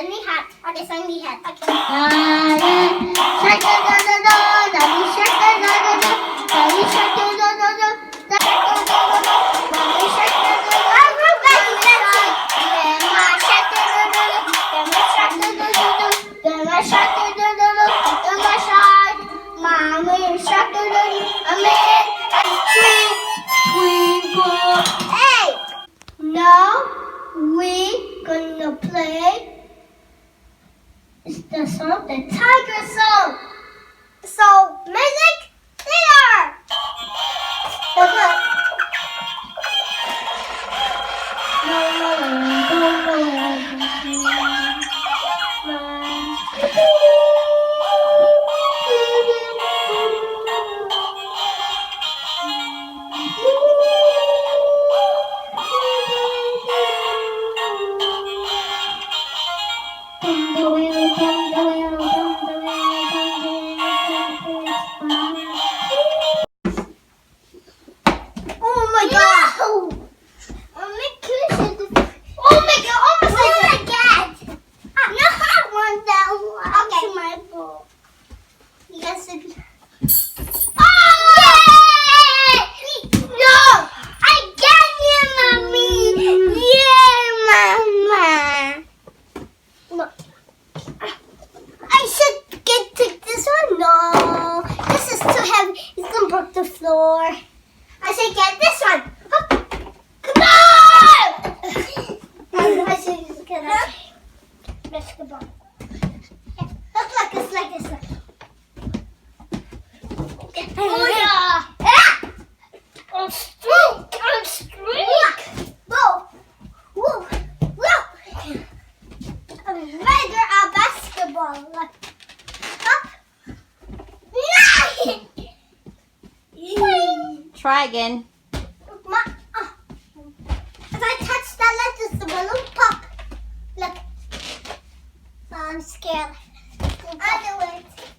Johnny hat. Okay, Johnny hat. Okay. Hey! Now we gonna play the song, the tiger song. So music, theater. Oh my god! Oh my god! Oh my god! Almost like that! No, I want that one. Okay, my ball. Yes, it. Oh! Yay! No! I got you, mommy. Yeah, mama. Look, I should take this one. No, this is too heavy. It's gonna break the floor. I should get this one. Hop. Come on! I should get that. Basketball. Yeah. Look, it's like this. Okay. Oh yeah! Ah! On streak! Whoa! Whoa! Whoa! I'm ready a basketball. Look. Up. Nice! Try again. If I touch that, let the balloon pop. Look. I'm scared. I'll do it.